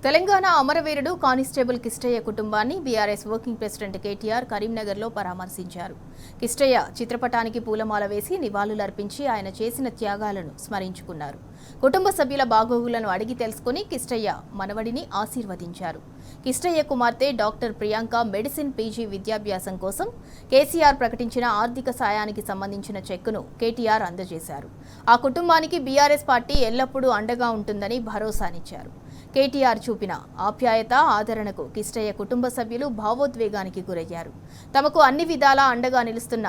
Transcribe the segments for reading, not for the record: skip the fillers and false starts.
Telangana అమరవీరుడు constable Kishtaiah కుటుంబాన్ని BRS working president KTR కరీంనగర్లో పరామర్శించారు. కిష్టయ్య చిత్రపటానికి పూలమాల వేసి నివాళులర్పించి ఆయన చేసిన త్యాగాలను స్మరించుకున్నారు. కుటుంబ సభ్యుల బాగోగులను అడిగి తెలుసుకుని కిష్టయ్య మనవడిని ఆశీర్వదించారు. కిష్టయ్య కుమార్తె డాక్టర్ ప్రియాంక మెడిసిన్ పీజీ విద్యాభ్యాసం కోసం కేసీఆర్ ప్రకటించిన ఆర్థిక సాయానికి సంబంధించిన చెక్కును కేటీఆర్ అందజేశారు. ఆ కుటుంబానికి బీఆర్ఎస్ పార్టీ ఎల్లప్పుడూ అండగా ఉంటుందని భరోసానిచ్చారు. కేటీఆర్ చూపిన ఆప్యాయత, ఆదరణకు కిష్టయ్య కుటుంబ సభ్యులు భావోద్వేగానికి గురయ్యారు. తమకు అన్ని విధాలా అండగా నిలుస్తున్న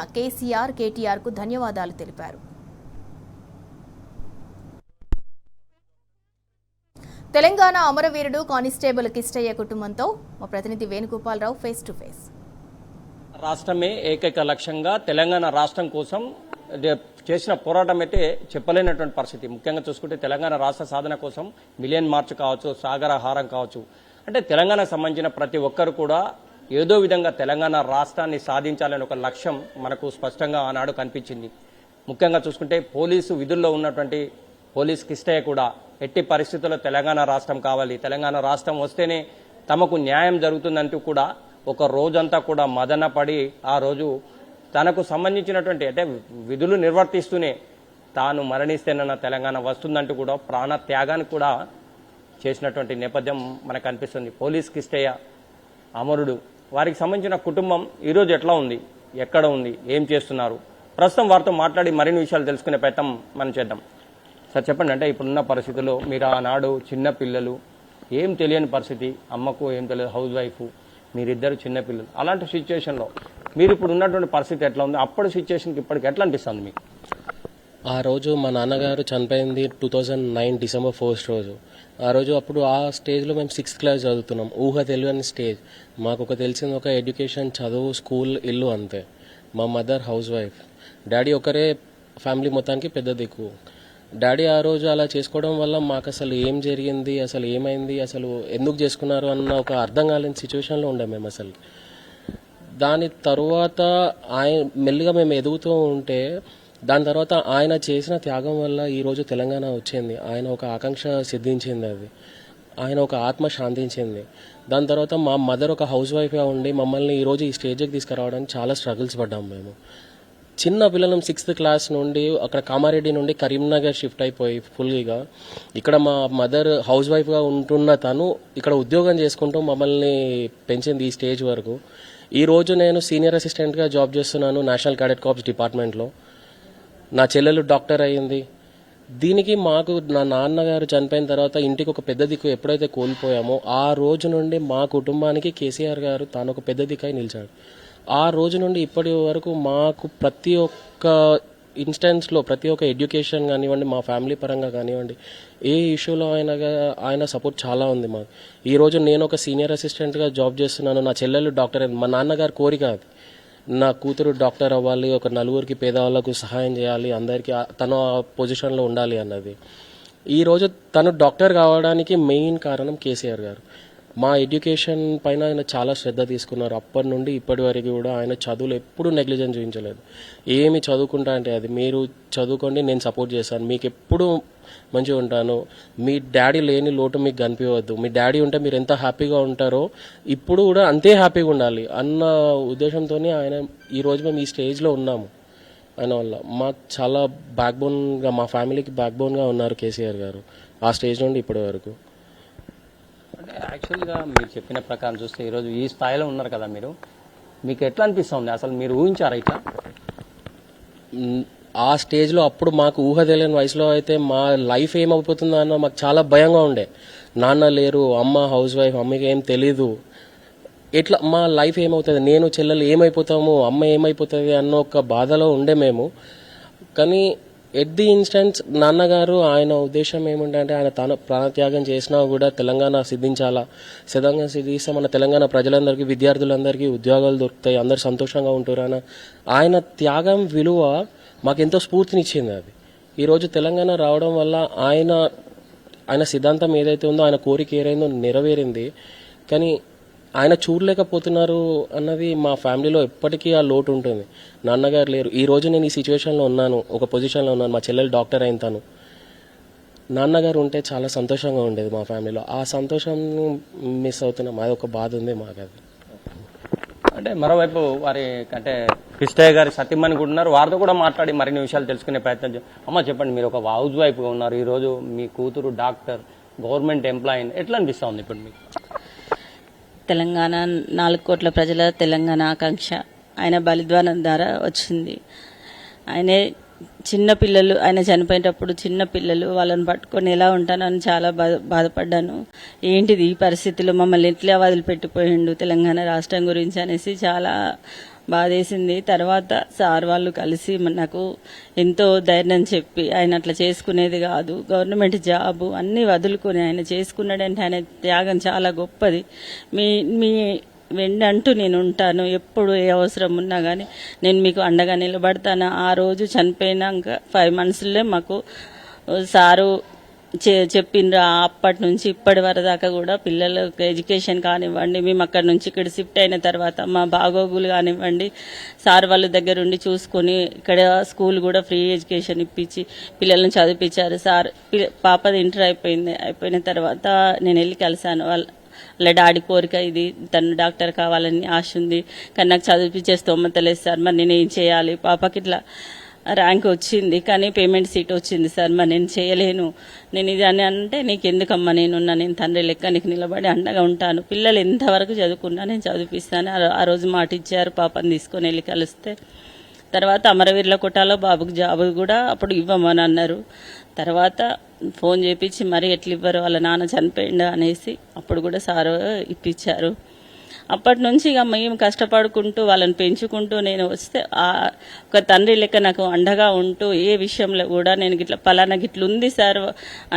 కేటీఆర్కు ధన్యవాదాలు తెలిపారు. తెలంగాణ అమరవీరుడు కానిస్టేబుల్ కిష్టయ్య కుటుంబంతో మా ప్రతినిధి వేణుగోపాలరావు ఫేస్ టు ఫేస్. రాష్ట్రమే ఏకైక లక్ష్యంగా తెలంగాణ రాష్ట్రం కోసం చేసిన పోరాటం అయితే చెప్పలేనటువంటి పరిస్థితి. ముఖ్యంగా చూసుకుంటే తెలంగాణ రాష్ట్ర సాధన కోసం మిలియన్ మార్చ్ కావచ్చు, సాగర హారం కావచ్చు, అంటే తెలంగాణకు సంబంధించిన ప్రతి ఒక్కరు కూడా ఏదో విధంగా తెలంగాణ రాష్ట్రాన్ని సాధించాలని ఒక లక్ష్యం మనకు స్పష్టంగా ఆనాడు కనిపించింది. ముఖ్యంగా చూసుకుంటే పోలీసు విధుల్లో ఉన్నటువంటి పోలీస్ కిష్టయ్య కూడా ఎట్టి పరిస్థితుల్లో తెలంగాణ రాష్ట్రం కావాలి, తెలంగాణ రాష్ట్రం వస్తేనే తమకు న్యాయం జరుగుతుందంటూ కూడా ఒక రోజంతా కూడా మదన పడి ఆ రోజు తనకు సంబంధించినటువంటి అంటే విధులు నిర్వర్తిస్తూనే తాను మరణిస్తేనన్న తెలంగాణ వస్తుందంటూ కూడా ప్రాణ త్యాగానికి కూడా చేసినటువంటి నేపథ్యం మనకు కనిపిస్తుంది. పోలీస్ కిష్టయ్య అమరుడు, వారికి సంబంధించిన కుటుంబం ఈరోజు ఎట్లా ఉంది, ఎక్కడ ఉంది, ఏం చేస్తున్నారు, ప్రస్తుతం వారితో మాట్లాడి మరిన్ని విషయాలు తెలుసుకునే ప్రయత్నం మనం చేద్దాం. సార్ చెప్పండి, అంటే ఇప్పుడున్న పరిస్థితుల్లో మీరు ఆనాడు చిన్న పిల్లలు, ఏం తెలియని పరిస్థితి, అమ్మకు ఏం తెలియదు, హౌస్ వైఫ్, మీరిద్దరు చిన్నపిల్లలు, అలాంటి సిచ్యువేషన్లో మీరు ఇప్పుడు ఉన్నటువంటి పరిస్థితి ఎట్లా ఉంది, అప్పటి సిచ్యువేషన్కి ఇప్పటికి ఎట్లా అనిపిస్తుంది మీకు? ఆ రోజు మా నాన్నగారు చనిపోయింది 2009 డిసెంబర్ 1 రోజు. ఆ రోజు అప్పుడు ఆ స్టేజ్లో మేము 6th క్లాస్ చదువుతున్నాం. ఊహ తెలియని స్టేజ్. మాకు తెలిసిన ఒక ఎడ్యుకేషన్, చదువు, స్కూల్, ఇల్లు అంతే. మా మదర్ హౌస్ వైఫ్, డాడీ ఒకరే ఫ్యామిలీ మొత్తానికి పెద్ద దిక్కు. డాడీ ఆ రోజు అలా చేసుకోవడం వల్ల మాకు అసలు ఏం జరిగింది, అసలు ఏమైంది, అసలు ఎందుకు చేసుకున్నారు అన్న ఒక అర్థం కాలేని సిచ్యువేషన్లో ఉండే మేము అసలు. దాని తర్వాత ఆయన మెల్లిగా మేము ఎదుగుతూ ఉంటే దాని తర్వాత ఆయన చేసిన త్యాగం వల్ల ఈరోజు తెలంగాణ వచ్చింది. ఆయన ఒక ఆకాంక్ష సిద్ధించింది, అది ఆయన ఒక ఆత్మ శాంతించింది. దాని తర్వాత మా మదర్ ఒక హౌస్ వైఫ్గా ఉండి మమ్మల్ని ఈరోజు ఈ స్టేజ్కి తీసుకురావడానికి చాలా స్ట్రగుల్స్ పడ్డాం మేము. చిన్న పిల్లలం 6th క్లాస్ నుండి అక్కడ కామారెడ్డి నుండి కరీంనగర్ షిఫ్ట్ అయిపోయి ఫుల్గా ఇక్కడ మా మదర్ హౌస్ వైఫ్గా ఉంటున్న తను ఇక్కడ ఉద్యోగం చేసుకుంటూ మమ్మల్ని పెంచింది ఈ స్టేజ్ వరకు. ఈరోజు నేను సీనియర్ అసిస్టెంట్గా జాబ్ చేస్తున్నాను నేషనల్ క్యాడెట్ కార్ప్స్ డిపార్ట్మెంట్లో. నా చెల్లెలు డాక్టర్ అయ్యింది. దీనికి మాకు నా నాన్నగారు చనిపోయిన తర్వాత ఇంటికి ఒక పెద్ద దిక్కు ఎప్పుడైతే కోల్పోయామో ఆ రోజు నుండి మా కుటుంబానికి కేసీఆర్ గారు తాను ఒక పెద్ద దిక్కై నిలిచాడు. ఆ రోజు నుండి ఇప్పటి వరకు మాకు ప్రతి ఒక్క ఇన్స్టెన్స్లో, ప్రతి ఒక్క ఎడ్యుకేషన్ కానివ్వండి, మా ఫ్యామిలీ పరంగా కానివ్వండి, ఏ ఇష్యూలో ఆయన సపోర్ట్ చాలా ఉంది మాకు. ఈరోజు నేను ఒక సీనియర్ అసిస్టెంట్గా జాబ్ చేస్తున్నాను. నా చెల్లెలు డాక్టర్ అయింది. మా నాన్నగారి కోరిక అది, నా కూతురు డాక్టర్ అవ్వాలి, ఒక నలుగురికి పేదవాళ్ళకు సహాయం చేయాలి, అందరికీ తను ఆ పొజిషన్లో ఉండాలి అన్నది. ఈరోజు తను డాక్టర్ కావడానికి మెయిన్ కారణం కేసీఆర్ గారు. మా ఎడ్యుకేషన్ పైన ఆయన చాలా శ్రద్ధ తీసుకున్నారు. అప్పటి నుండి ఇప్పటి వరకు కూడా ఆయన చదువులు ఎప్పుడూ నెగ్లిజెన్స్ చూపించలేదు. ఏమి చదువుకుంటా అంటే అది మీరు చదువుకోండి, నేను సపోర్ట్ చేస్తాను, మీకు ఎప్పుడు మంచిగా ఉంటాను, మీ డాడీ లేని లోటు మీకు కనిపించవద్దు, మీ డాడీ ఉంటే మీరు ఎంత హ్యాపీగా ఉంటారో ఇప్పుడు కూడా అంతే హ్యాపీగా ఉండాలి అన్న ఉద్దేశంతోనే ఆయన ఈరోజు మేము ఈ స్టేజ్లో ఉన్నాము. ఆయన వల్ల మాకు చాలా బ్యాక్బోన్గా, మా ఫ్యామిలీకి బ్యాక్బోన్గా ఉన్నారు కేసీఆర్ గారు ఆ స్టేజ్ నుండి ఇప్పటి వరకు. అంటే యాక్చువల్గా మీరు చెప్పిన ప్రకారం చూస్తే ఈరోజు ఈ స్థాయిలో ఉన్నారు కదా మీరు, మీకు ఎట్లా అనిపిస్తుంది, అసలు మీరు ఊహించారా ఇట్లా? ఆ స్టేజ్లో అప్పుడు మాకు ఊహ తెలియని వయసులో అయితే మా లైఫ్ ఏమైపోతుందో అన్న మాకు చాలా భయంగా ఉండే. నాన్న లేరు, అమ్మ హౌస్ వైఫ్, అమ్మకి ఏం తెలీదు, ఎట్లా మా లైఫ్ ఏమవుతుంది, నేను చెల్లెలు ఏమైపోతాము, అమ్మ ఏమైపోతుంది అన్న ఒక బాధలో ఉండే మేము. కానీ ఎట్ ది ఇన్స్టెన్స్ నాన్నగారు ఆయన ఉద్దేశం ఏముంటే ఆయన తన ప్రాణత్యాగం చేసినా కూడా తెలంగాణ సిద్ధించాలా, సిద్ధిస్తే మన తెలంగాణ ప్రజలందరికీ, విద్యార్థులందరికీ ఉద్యోగాలు దొరుకుతాయి, అందరు సంతోషంగా ఉంటారు. ఆయన త్యాగం విలువ మాకెంతో స్ఫూర్తినిచ్చింది. అది ఈరోజు తెలంగాణ రావడం వల్ల ఆయన సిద్ధాంతం ఏదైతే ఉందో, ఆయన కోరిక ఏదైందో నెరవేరింది. కానీ ఆయన చూడలేకపోతున్నారు అన్నది మా ఫ్యామిలీలో ఎప్పటికీ ఆ లోటు ఉంటుంది. నాన్నగారు లేరు. ఈ రోజు నేను ఈ సిచ్యువేషన్లో ఉన్నాను, ఒక పొజిషన్లో ఉన్నాను, మా చెల్లెలు డాక్టర్ అయిన తను. నాన్నగారు ఉంటే చాలా సంతోషంగా ఉండేది మా ఫ్యామిలీలో. ఆ సంతోషం మిస్ అవుతున్నాం, అది ఒక బాధ ఉంది మాకు. అది అంటే మరోవైపు వారి అంటే కృష్ణయ్య గారి సతీమణి కూడా ఉన్నారు, వారితో కూడా మాట్లాడి మరిన్ని విషయాలు తెలుసుకునే ప్రయత్నం అమ్మ చెప్పండి, మీరు ఒక హౌస్ వైఫ్గా ఉన్నారు, ఈరోజు మీ కూతురు డాక్టర్, గవర్నమెంట్ ఎంప్లాయీ, ఎట్లా అనిపిస్తా ఉంది ఇప్పుడు మీకు? తెలంగాణ 4 కోట్ల ప్రజల తెలంగాణ ఆకాంక్ష ఆయన బలిదానం ద్వారా వచ్చింది. ఆయనే చిన్నపిల్లలు, ఆయన చనిపోయేటప్పుడు చిన్నపిల్లలు వాళ్ళని పట్టుకొని ఎలా ఉంటానని చాలా బాధపడ్డాను. ఏంటిది ఈ పరిస్థితిలో మమ్మల్ని ఎట్లా వదిలిపెట్టిపోయిండు తెలంగాణ రాష్ట్రం గురించి అనేసి చాలా బాధేసింది. తర్వాత సార్ వాళ్ళు కలిసి నాకు ఎంతో ధైర్యం చెప్పి, ఆయన అట్లా చేసుకునేది కాదు, గవర్నమెంట్ జాబు అన్నీ వదులుకొని ఆయన చేసుకున్నాడంటే ఆయన త్యాగం చాలా గొప్పది. మీ వెండంటూ నేను ఉంటాను, ఎప్పుడు ఏ అవసరం ఉన్నా కానీ నేను మీకు అండగా నిలబడతాను. ఆ రోజు చనిపోయినాక 5 monthsలో మాకు సారు చెప్పిండ్రు. అప్పటి నుంచి ఇప్పటి వరకు దాకా కూడా పిల్లలకు ఎడ్యుకేషన్ కానివ్వండి, మేము అక్కడి నుంచి ఇక్కడ షిఫ్ట్ అయిన తర్వాత మా బాగోగులు కానివ్వండి, సార్ వాళ్ళ దగ్గర ఉండి చూసుకొని ఇక్కడ స్కూల్ కూడా ఫ్రీ ఎడ్యుకేషన్ ఇప్పించి పిల్లల్ని చదివించారు. సార్ పాపది ఇంటర్ అయిపోయిన తర్వాత నేను వెళ్ళి కలిశాను. వాళ్ళ డాడీ కోరిక ఇది, తను డాక్టర్ కావాలని ఆశ ఉంది, కానీ నాకు చదివించే స్తోమత లేదు సార్, మరి నేను ఏం చేయాలి, పాపకి ఇట్లా ర్యాంక్ వచ్చింది కానీ పేమెంట్ సీట్ వచ్చింది సార్, మరి నేను చేయలేను, నేను ఇది అని అంటే నీకు ఎందుకమ్మా, నేను తండ్రి లెక్క నీకు నిలబడి అండగా ఉంటాను, పిల్లలు ఎంతవరకు చదువుకున్నా నేను చదివిస్తాను. ఆ రోజు మాట ఇచ్చారు, పాపని తీసుకొని వెళ్ళి కలిస్తే. తర్వాత అమరవీరుల కోటాలో బాబుకి జాబు కూడా అప్పుడు ఇవ్వమని అన్నారు. తర్వాత ఫోన్ చేపించి మరి ఎట్లా ఇవ్వరు, వాళ్ళ నాన్న చనిపోయిండు అనేసి అప్పుడు కూడా సారు ఇప్పించారు. అప్పటి నుంచి ఇక మేము కష్టపడుకుంటూ వాళ్ళని పెంచుకుంటూ నేను వస్తే ఒక తండ్రి లెక్క నాకు అండగా ఉంటూ ఏ విషయంలో కూడా నేను గిట్లా పలానా గిట్ల ఉంది సార్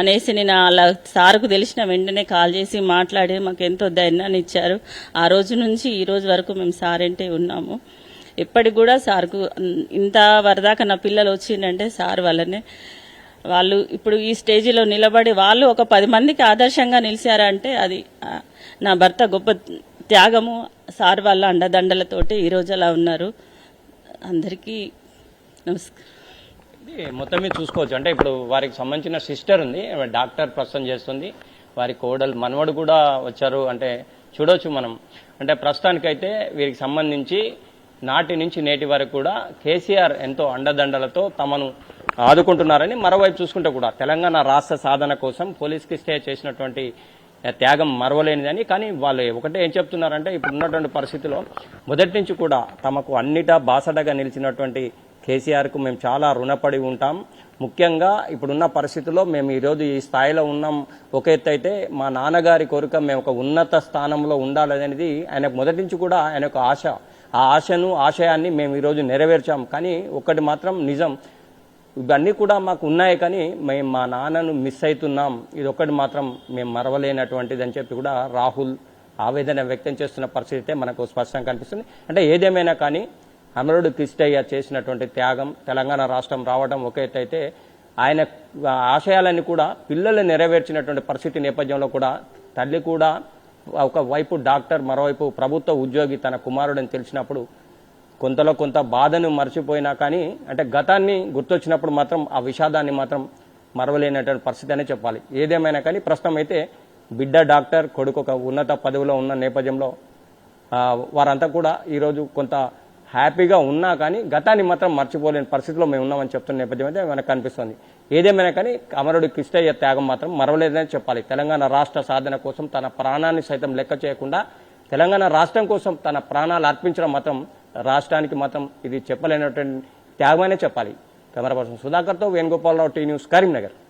అనేసి నేను అలా సార్కు తెలిసిన వెంటనే కాల్ చేసి మాట్లాడి మాకు ఎంతో ధైర్యాన్ని ఇచ్చారు. ఆ రోజు నుంచి ఈ రోజు వరకు మేము సార్ అంటే ఉన్నాము. ఎప్పటికి కూడా సార్కు ఇంత వరదాకా నా పిల్లలు వచ్చిందంటే సార్ వల్లనే. వాళ్ళు ఇప్పుడు ఈ స్టేజిలో నిలబడి వాళ్ళు ఒక 10 మందికి ఆదర్శంగా నిలిచారంటే అది నా భర్త గొప్ప త్యాగము, సార్ వాళ్ళ అండదండలతోటి ఈరోజు అలా ఉన్నారు. అందరికీ నమస్కారం. ఇది మొత్తం మీద చూసుకోవచ్చు. అంటే ఇప్పుడు వారికి సంబంధించిన సిస్టర్ ఉంది, డాక్టర్ ప్రస్తుతం చేస్తుంది, వారి కోడలు మనవడు కూడా వచ్చారు. అంటే చూడవచ్చు మనం. అంటే ప్రస్తుతానికైతే వీరికి సంబంధించి నాటి నుంచి నేటి వరకు కూడా కేసీఆర్ ఎంతో అండదండలతో తమను ఆదుకుంటున్నారని, మరోవైపు చూసుకుంటే కూడా తెలంగాణ రాష్ట్ర సాధన కోసం పోలీస్కి స్టే చేసినటువంటి త్యాగం మరవలేనిదని. కానీ వాళ్ళు ఒకటే ఏం చెప్తున్నారంటే, ఇప్పుడు ఉన్నటువంటి పరిస్థితిలో మొదటి నుంచి కూడా తమకు అన్నిటా బాసటగా నిలిచినటువంటి కేసీఆర్కు మేము చాలా రుణపడి ఉంటాం. ముఖ్యంగా ఇప్పుడున్న పరిస్థితుల్లో మేము ఈరోజు ఈ స్థాయిలో ఉన్నాం. ఒక ఎత్తు అయితే మా నాన్నగారి కోరిక మేము ఒక ఉన్నత స్థానంలో ఉండాలనేది ఆయనకు మొదటి నుంచి కూడా ఆయన ఒక ఆశ. ఆ ఆశను ఆశయాన్ని మేము ఈరోజు నెరవేర్చాం. కానీ ఒక్కటి మాత్రం నిజం, ఇవన్నీ కూడా మాకు ఉన్నాయి కానీ మేము మా నాన్నను మిస్ అవుతున్నాం, ఇది ఒక్కటి మాత్రం మేము మరవలేనటువంటిది అని చెప్పి కూడా రాహుల్ ఆవేదన వ్యక్తం చేస్తున్న పరిస్థితి మనకు స్పష్టంగా కనిపిస్తుంది. అంటే ఏదేమైనా కానీ అమరుడు కృష్ణయ్య చేసినటువంటి త్యాగం, తెలంగాణ రాష్ట్రం రావడం ఒక ఎత్తు అయితే, ఆయన ఆశయాలన్నీ కూడా పిల్లలు నెరవేర్చినటువంటి పరిస్థితి నేపథ్యంలో కూడా తల్లి కూడా ఒకవైపు డాక్టర్, మరోవైపు ప్రభుత్వ ఉద్యోగి తన కుమారుడని తెలిసినప్పుడు కొంతలో కొంత బాధను మర్చిపోయినా కానీ, అంటే గతాన్ని గుర్తొచ్చినప్పుడు మాత్రం ఆ విషాదాన్ని మాత్రం మరవలేనటువంటి పరిస్థితి అనే చెప్పాలి. ఏదేమైనా కానీ ప్రస్తుతం అయితే బిడ్డ డాక్టర్, కొడుకు ఒక ఉన్నత పదవిలో ఉన్న నేపథ్యంలో వారంతా కూడా ఈరోజు కొంత హ్యాపీగా ఉన్నా కానీ గతాన్ని మాత్రం మర్చిపోలేని పరిస్థితిలో మేము ఉన్నామని చెప్తున్న నేపథ్యం అయితే మనకు కనిపిస్తుంది. ఏదేమైనా కానీ అమరుడు కృష్ణయ్య త్యాగం మాత్రం మరవలేదని చెప్పాలి. తెలంగాణ రాష్ట్ర సాధన కోసం తన ప్రాణాన్ని సైతం లెక్క చేయకుండా తెలంగాణ రాష్ట్రం కోసం తన ప్రాణాలు అర్పించడం మాత్రం రాష్ట్రానికి మాత్రం ఇది చెప్పలేనటువంటి త్యాగమనే చెప్పాలి. కెమెరా పర్సన్ సుధాకర్తో వేణుగోపాలరావు, టీ న్యూస్, కరీంనగర్.